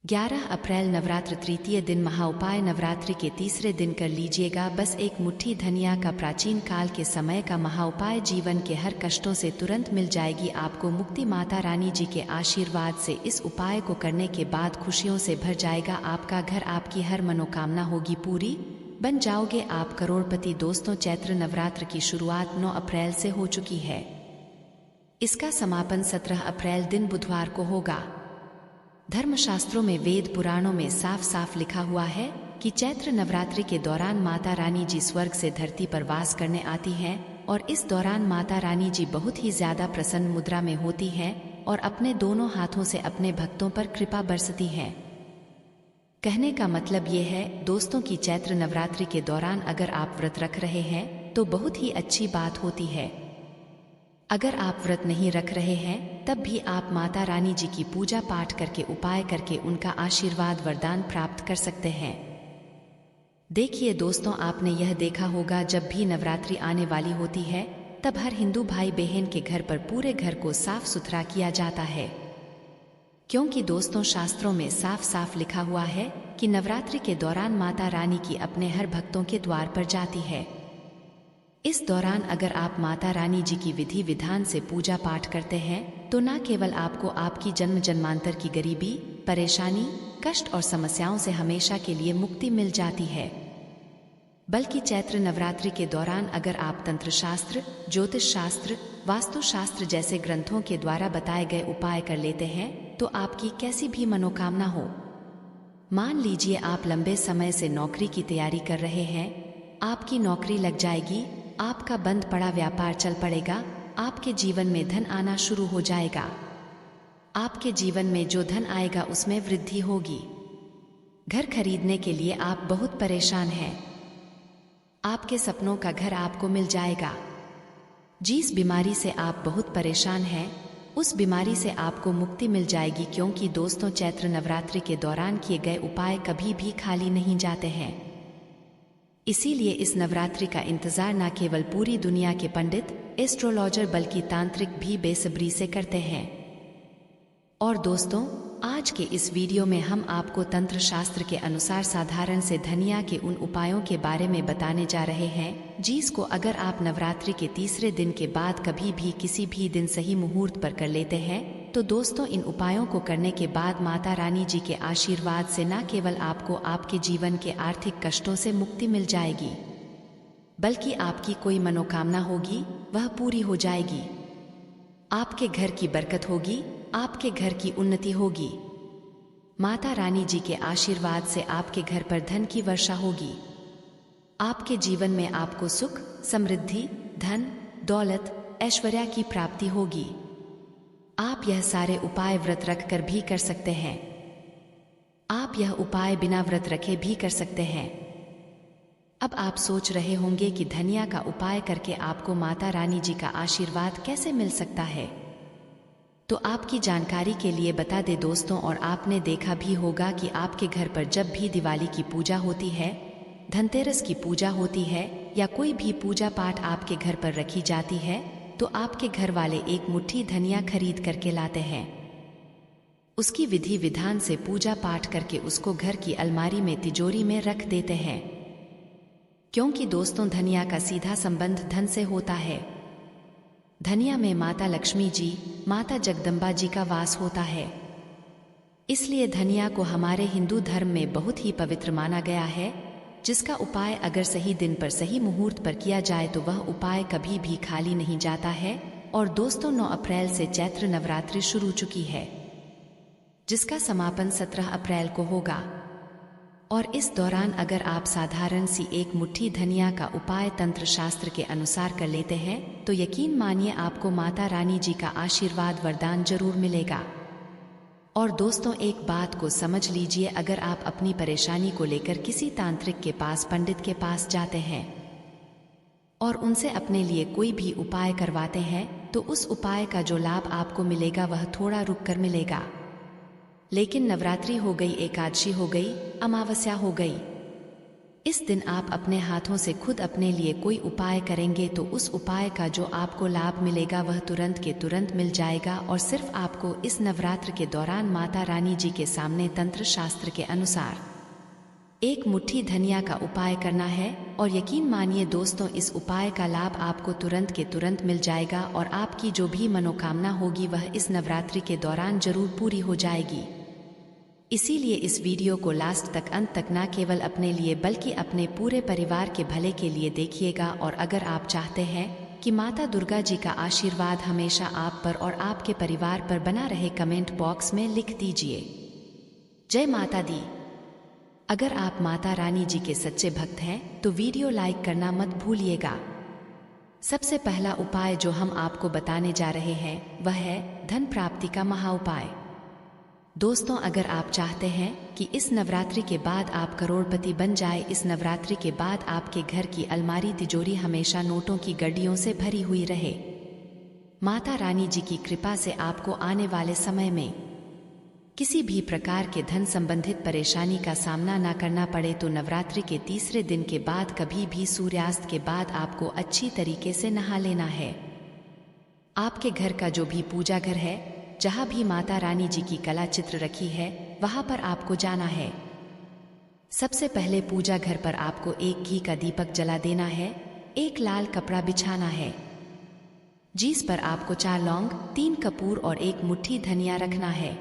11 अप्रैल नवरात्र तृतीय दिन महाउपाय नवरात्रि के तीसरे दिन कर लीजिएगा बस एक मुट्ठी धनिया का प्राचीन काल के समय का महाउपाय जीवन के हर कष्टों से तुरंत मिल जाएगी आपको मुक्ति माता रानी जी के आशीर्वाद से इस उपाय को करने के बाद खुशियों से भर जाएगा आपका घर आपकी हर मनोकामना होगी पूरी बन जाओगे आप करोड़पति दोस्तों चैत्र नवरात्र की शुरुआत 9 अप्रैल से हो चुकी है। इसका समापन 17 अप्रैल दिन बुधवार को होगा। धर्मशास्त्रों में वेद पुराणों में साफ साफ लिखा हुआ है कि चैत्र नवरात्रि के दौरान माता रानी जी स्वर्ग से धरती पर वास करने आती हैं और इस दौरान माता रानी जी बहुत ही ज्यादा प्रसन्न मुद्रा में होती हैं और अपने दोनों हाथों से अपने भक्तों पर कृपा बरसती हैं। कहने का मतलब ये है दोस्तों की चैत्र नवरात्रि के दौरान अगर आप व्रत रख रहे हैं तो बहुत ही अच्छी बात होती है। अगर आप व्रत नहीं रख रहे हैं तब भी आप माता रानी जी की पूजा पाठ करके उपाय करके उनका आशीर्वाद वरदान प्राप्त कर सकते हैं। देखिए दोस्तों आपने यह देखा होगा जब भी नवरात्रि आने वाली होती है तब हर हिंदू भाई बहन के घर पर पूरे घर को साफ सुथरा किया जाता है, क्योंकि दोस्तों शास्त्रों में साफ साफ लिखा हुआ है कि नवरात्रि के दौरान माता रानी की अपने हर भक्तों के द्वार पर जाती है। इस दौरान अगर आप माता रानी जी की विधि विधान से पूजा पाठ करते हैं तो न केवल आपको आपकी जन्म जन्मांतर की गरीबी, परेशानी, कष्ट और समस्याओं से हमेशा के लिए मुक्ति मिल जाती है, बल्कि चैत्र नवरात्रि के दौरान अगर आप तंत्र शास्त्र, ज्योतिष शास्त्र, वास्तु शास्त्र जैसे ग्रंथों के द्वारा बताए गए उपाय कर लेते हैं तो आपकी कैसी भी मनोकामना हो। मान लीजिए आप लंबे समय से नौकरी की तैयारी कर रहे हैं, आपकी नौकरी लग जाएगी, आपका बंद पड़ा व्यापार चल पड़ेगा, आपके जीवन में धन आना शुरू हो जाएगा, आपके जीवन में जो धन आएगा उसमें वृद्धि होगी। घर खरीदने के लिए आप बहुत परेशान हैं, आपके सपनों का घर आपको मिल जाएगा। जिस बीमारी से आप बहुत परेशान हैं उस बीमारी से आपको मुक्ति मिल जाएगी, क्योंकि दोस्तों चैत्र नवरात्रि के दौरान किए गए उपाय कभी भी खाली नहीं जाते हैं। इसीलिए इस नवरात्रि का इंतजार न केवल पूरी दुनिया के पंडित, एस्ट्रोलॉजर बल्कि तांत्रिक भी बेसब्री से करते हैं। और दोस्तों आज के इस वीडियो में हम आपको तंत्र शास्त्र के अनुसार साधारण से धनिया के उन उपायों के बारे में बताने जा रहे हैं जिसको अगर आप नवरात्रि के तीसरे दिन के बाद कभी भी किसी भी दिन सही मुहूर्त पर कर लेते हैं तो दोस्तों इन उपायों को करने के बाद माता रानी जी के आशीर्वाद से न केवल आपको आपके जीवन के आर्थिक कष्टों से मुक्ति मिल जाएगी, बल्कि आपकी कोई मनोकामना होगी वह पूरी हो जाएगी, आपके घर की बरकत होगी, आपके घर की उन्नति होगी, माता रानी जी के आशीर्वाद से आपके घर पर धन की वर्षा होगी, आपके जीवन में आपको सुख, समृद्धि, धन, दौलत, ऐश्वर्य की प्राप्ति होगी। आप यह सारे उपाय व्रत रख कर भी कर सकते हैं, आप यह उपाय बिना व्रत रखे भी कर सकते हैं। अब आप सोच रहे होंगे कि धनिया का उपाय करके आपको माता रानी जी का आशीर्वाद कैसे मिल सकता है, तो आपकी जानकारी के लिए बता दे दोस्तों, और आपने देखा भी होगा कि आपके घर पर जब भी दिवाली की पूजा होती है, धनतेरस की पूजा होती है या कोई भी पूजा पाठ आपके घर पर रखी जाती है तो आपके घर वाले एक मुट्ठी धनिया खरीद करके लाते हैं, उसकी विधि विधान से पूजा पाठ करके उसको घर की अलमारी में तिजोरी में रख देते हैं, क्योंकि दोस्तों धनिया का सीधा संबंध धन से होता है। धनिया में माता लक्ष्मी जी, माता जगदम्बा जी का वास होता है, इसलिए धनिया को हमारे हिंदू धर्म में बहुत ही पवित्र माना गया है, जिसका उपाय अगर सही दिन पर सही मुहूर्त पर किया जाए तो वह उपाय कभी भी खाली नहीं जाता है। और दोस्तों 9 अप्रैल से चैत्र नवरात्रि शुरू चुकी है, जिसका समापन 17 अप्रैल को होगा। और इस दौरान अगर आप साधारण सी एक मुट्ठी धनिया का उपाय तंत्र शास्त्र के अनुसार कर लेते हैं तो यकीन मानिए आपको माता रानी जी का आशीर्वाद वरदान जरूर मिलेगा। और दोस्तों एक बात को समझ लीजिए, अगर आप अपनी परेशानी को लेकर किसी तांत्रिक के पास, पंडित के पास जाते हैं और उनसे अपने लिए कोई भी उपाय करवाते हैं तो उस उपाय का जो लाभ आपको मिलेगा वह थोड़ा रुक कर मिलेगा, लेकिन नवरात्रि हो गई, एकादशी हो गई, अमावस्या हो गई, इस दिन आप अपने हाथों से खुद अपने लिए कोई उपाय करेंगे तो उस उपाय का जो आपको लाभ मिलेगा वह तुरंत के तुरंत मिल जाएगा। और सिर्फ आपको इस नवरात्र के दौरान माता रानी जी के सामने तंत्र शास्त्र के अनुसार एक मुट्ठी धनिया का उपाय करना है। और यकीन मानिए दोस्तों, इस उपाय का लाभ आपको तुरंत के तुरंत मिल जाएगा और आपकी जो भी मनोकामना होगी वह इस नवरात्रि के दौरान जरूर पूरी हो जाएगी। इसीलिए इस वीडियो को लास्ट तक, अंत तक न केवल अपने लिए बल्कि अपने पूरे परिवार के भले के लिए देखिएगा। और अगर आप चाहते हैं कि माता दुर्गा जी का आशीर्वाद हमेशा आप पर और आपके परिवार पर बना रहे, कमेंट बॉक्स में लिख दीजिए जय माता दी। अगर आप माता रानी जी के सच्चे भक्त हैं तो वीडियो लाइक करना मत भूलिएगा। सबसे पहला उपाय जो हम आपको बताने जा रहे हैं वह है धन प्राप्ति का महाउपाय। दोस्तों, अगर आप चाहते हैं कि इस नवरात्रि के बाद आप करोड़पति बन जाए, इस नवरात्रि के बाद आपके घर की अलमारी तिजोरी हमेशा नोटों की गड्डियों से भरी हुई रहे, माता रानी जी की कृपा से आपको आने वाले समय में किसी भी प्रकार के धन संबंधित परेशानी का सामना न करना पड़े, तो नवरात्रि के तीसरे दिन के बाद कभी भी सूर्यास्त के बाद आपको अच्छी तरीके से नहा लेना है। आपके घर का जो भी पूजा घर है, जहां भी माता रानी जी की कला चित्र रखी है, वहां पर आपको जाना है। सबसे पहले पूजा घर पर आपको एक घी का दीपक जला देना है, एक लाल कपड़ा बिछाना है जिस पर आपको 4 लौंग, 3 कपूर और 1 मुट्ठी धनिया रखना है।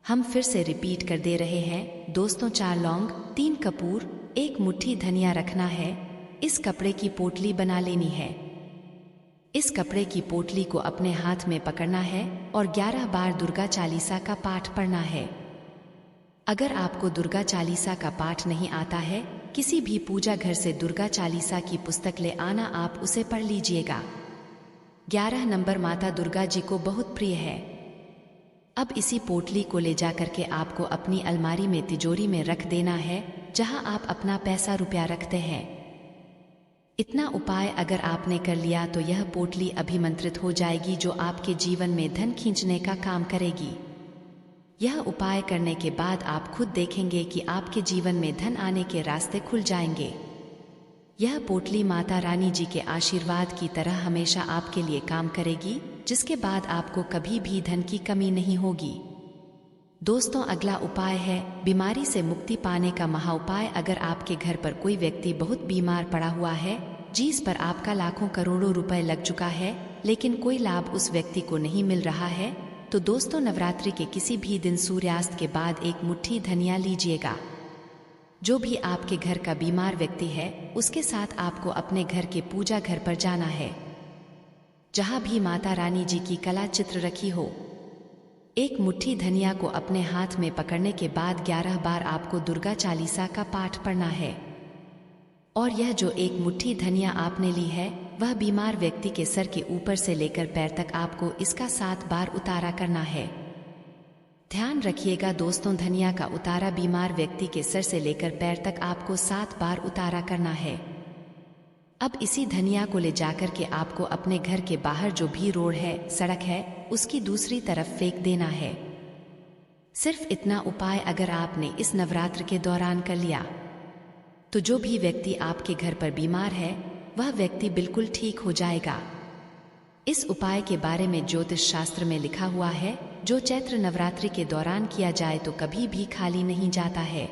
हम फिर से रिपीट कर दे रहे हैं दोस्तों, 4 लौंग, 3 कपूर, 1 मुट्ठी धनिया रखना है। इस कपड़े की पोटली बना लेनी है। इस कपड़े की पोटली को अपने हाथ में पकड़ना है और 11 बार दुर्गा चालीसा का पाठ पढ़ना है। अगर आपको दुर्गा चालीसा का पाठ नहीं आता है, किसी भी पूजा घर से दुर्गा चालीसा की पुस्तक ले आना, आप उसे पढ़ लीजिएगा। 11 नंबर माता दुर्गा जी को बहुत प्रिय है। अब इसी पोटली को ले जाकर के आपको अपनी अलमारी में तिजोरी में रख देना है, जहां आप अपना पैसा रुपया रखते हैं। इतना उपाय अगर आपने कर लिया तो यह पोटली अभिमंत्रित हो जाएगी, जो आपके जीवन में धन खींचने का काम करेगी। यह उपाय करने के बाद आप खुद देखेंगे कि आपके जीवन में धन आने के रास्ते खुल जाएंगे। यह पोटली माता रानी जी के आशीर्वाद की तरह हमेशा आपके लिए काम करेगी, जिसके बाद आपको कभी भी धन की कमी नहीं होगी। दोस्तों, अगला उपाय है बीमारी से मुक्ति पाने का महाउपाय। अगर आपके घर पर कोई व्यक्ति बहुत बीमार पड़ा हुआ है, जिस पर आपका लाखों करोड़ों रुपए लग चुका है, लेकिन कोई लाभ उस व्यक्ति को नहीं मिल रहा है, तो दोस्तों नवरात्रि के किसी भी दिन सूर्यास्त के बाद 1 मुट्ठी धनिया लीजिएगा। जो भी आपके घर का बीमार व्यक्ति है, उसके साथ आपको अपने घर के पूजा घर पर जाना है, जहां भी माता रानी जी की कला चित्र रखी हो। 1 मुट्ठी धनिया को अपने हाथ में पकड़ने के बाद 11 बार आपको दुर्गा चालीसा का पाठ पढ़ना है। और यह जो 1 मुट्ठी धनिया आपने ली है, वह बीमार व्यक्ति के सर के ऊपर से लेकर पैर तक आपको इसका 7 बार उतारा करना है। ध्यान रखिएगा दोस्तों, धनिया का उतारा बीमार व्यक्ति के सर से लेकर पैर तक आपको 7 बार उतारा करना है। अब इसी धनिया को ले जाकर के आपको अपने घर के बाहर जो भी रोड है, सड़क है, उसकी दूसरी तरफ फेंक देना है। सिर्फ इतना उपाय अगर आपने इस नवरात्र के दौरान कर लिया, तो जो भी व्यक्ति आपके घर पर बीमार है, वह व्यक्ति बिल्कुल ठीक हो जाएगा। इस उपाय के बारे में ज्योतिष शास्त्र में लिखा हुआ है, जो चैत्र नवरात्रि के दौरान किया जाए तो कभी भी खाली नहीं जाता है।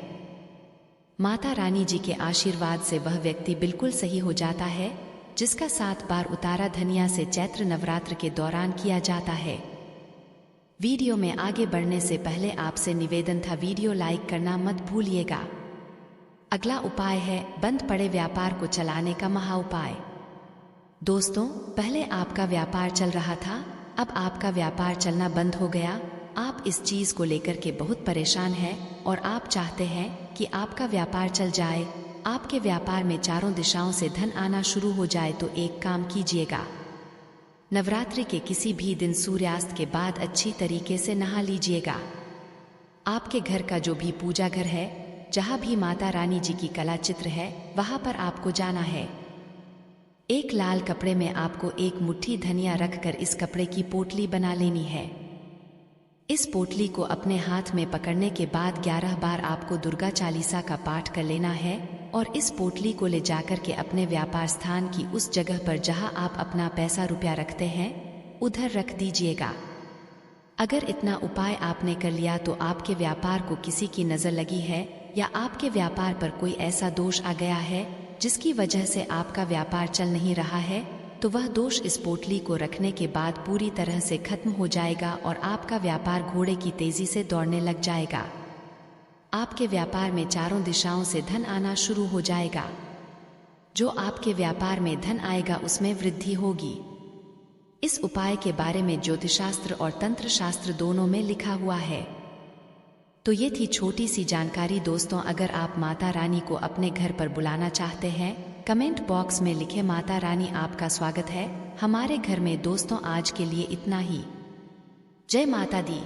माता रानी जी के आशीर्वाद से वह व्यक्ति बिल्कुल सही हो जाता है, जिसका 7 बार उतारा धनिया से चैत्र नवरात्र के दौरान किया जाता है। वीडियो में आगे बढ़ने से पहले आपसे निवेदन था, वीडियो लाइक करना मत भूलिएगा। अगला उपाय है बंद पड़े व्यापार को चलाने का महाउपाय। दोस्तों, पहले आपका व्यापार चल रहा था, अब आपका व्यापार चलना बंद हो गया। आप इस चीज को लेकर के बहुत परेशान हैं और आप चाहते हैं कि आपका व्यापार चल जाए, आपके व्यापार में चारों दिशाओं से धन आना शुरू हो जाए, तो एक काम कीजिएगा। नवरात्रि के किसी भी दिन सूर्यास्त के बाद अच्छी तरीके से नहा लीजिएगा। आपके घर का जो भी पूजा घर है, जहां भी माता रानी जी की कला चित्र है, वहां पर आपको जाना है। एक लाल कपड़े में आपको 1 मुट्ठी धनिया रखकर इस कपड़े की पोटली बना लेनी है। इस पोटली को अपने हाथ में पकड़ने के बाद 11 बार आपको दुर्गा चालीसा का पाठ कर लेना है और इस पोटली को ले जाकर के अपने व्यापार स्थान की उस जगह पर जहां आप अपना पैसा रुपया रखते हैं उधर रख दीजिएगा। अगर इतना उपाय आपने कर लिया तो आपके व्यापार को किसी की नजर लगी है या आपके व्यापार पर कोई ऐसा दोष आ गया है जिसकी वजह से आपका व्यापार चल नहीं रहा है, तो वह दोष इस पोटली को रखने के बाद पूरी तरह से खत्म हो जाएगा और आपका व्यापार घोड़े की तेजी से दौड़ने लग जाएगा। आपके व्यापार में चारों दिशाओं से धन आना शुरू हो जाएगा। जो आपके व्यापार में धन आएगा उसमें वृद्धि होगी। इस उपाय के बारे में ज्योतिषशास्त्र और तंत्र शास्त्र दोनों में लिखा हुआ है। तो ये थी छोटी सी जानकारी दोस्तों। अगर आप माता रानी को अपने घर पर बुलाना चाहते हैं, कमेंट बॉक्स में लिखे माता रानी आपका स्वागत है हमारे घर में। दोस्तों आज के लिए इतना ही। जय माता दी।